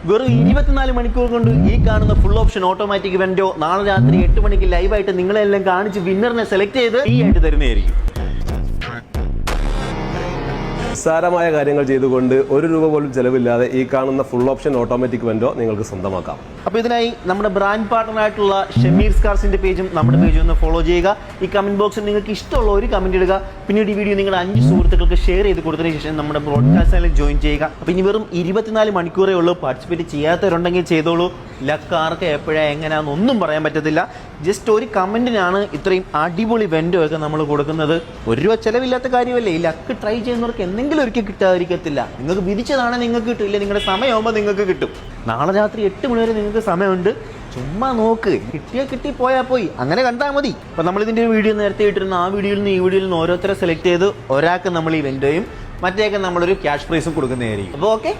വെറും 24 മണിക്കൂർ കൊണ്ട് ഈ കാണുന്ന ഫുൾ ഓപ്ഷൻ ഓട്ടോമാറ്റിക് വെന്റോ നാളെ രാത്രി 8 മണിക്ക് ലൈവായിട്ട് നിങ്ങളെല്ലാം കാണിച്ച് വിന്നറിനെ സെലക്ട് ചെയ്ത് ഫ്രീ ആയിട്ട് തരുന്നതായിരിക്കും. നിസ്സാരമായ കാര്യങ്ങൾ ചെയ്തുകൊണ്ട് ₹1 പോലും ചെലവില്ലാതെ ഈ കാണുന്ന ഫുൾ ഓപ്ഷൻ ഓട്ടോമാറ്റിക് വെന്റോ നിങ്ങൾക്ക് സ്വന്തമാക്കാം. അപ്പോൾ ഇതിനായി നമ്മുടെ ബ്രാൻഡ് പാർട്ണറായിട്ടുള്ള ഷമീർസ് കാർസിന്റെ പേജും നമ്മുടെ പേജും ഒന്ന് ഫോളോ ചെയ്യുക. ഈ കമന്റ് ബോക്സിൽ നിങ്ങൾക്ക് ഇഷ്ടമുള്ള ഒരു കമന്റ് ഇടുക. പിന്നീട് ഈ വീഡിയോ നിങ്ങളുടെ 5 സുഹൃത്തുക്കൾക്ക് ഷെയർ ചെയ്ത് കൊടുത്തതിന് ശേഷം നമ്മുടെ ബ്രോഡ്കാസ്റ്റ് ചാനലിൽ ജോയിൻ ചെയ്യുക. അപ്പോൾ ഇനി വെറും 24 മണിക്കൂറേ ഉള്ളൂ. പാർട്ടിസിപ്പേറ്റ് ചെയ്യാത്തവരുണ്ടെങ്കിൽ ചെയ്തോളൂ. ലക്ക് ആർക്ക് എപ്പോഴാണ് എങ്ങനെയാണെന്നൊന്നും പറയാൻ പറ്റത്തില്ല. ജസ്റ്റ് ഒരു കമന്റിനാണ് ഇത്രയും അടിപൊളി വെന്റോ ഒക്കെ നമ്മൾ കൊടുക്കുന്നത്. ₹1 ചിലവില്ലാത്ത കാര്യമല്ലേ. ഈ ലക്ക് ട്രൈ ചെയ്യുന്നവർക്ക് എന്തെങ്കിലും ഒരിക്കൽ കിട്ടാതിരിക്കത്തില്ല. നിങ്ങൾക്ക് വിധിച്ചതാണ് നിങ്ങൾക്ക് കിട്ടില്ല. നിങ്ങളുടെ സമയമാകുമ്പോൾ നിങ്ങൾക്ക് കിട്ടും. നാളെ രാത്രി 8 മണി വരെ നിങ്ങൾക്ക് സമയമുണ്ട്. ചുമ്മാ നോക്ക്, കിട്ടിയാൽ കിട്ടി, പോയാൽ പോയി, അങ്ങനെ കണ്ടാൽ മതി. അപ്പോൾ നമ്മളിതിൻ്റെ ഒരു വീഡിയോ നേരത്തെ ഇട്ടിരുന്ന ആ വീഡിയോയിൽ നിന്ന് ഈ വീഡിയോയിൽ നിന്ന് ഓരോരുത്തരെ സെലക്ട് ചെയ്ത് ഒരാൾക്ക് നമ്മൾ ഈ വെന്റോയും മറ്റേക്ക് നമ്മളൊരു ക്യാഷ് പ്രൈസും കൊടുക്കുന്നതായിരിക്കും. അപ്പോൾ ഓക്കെ.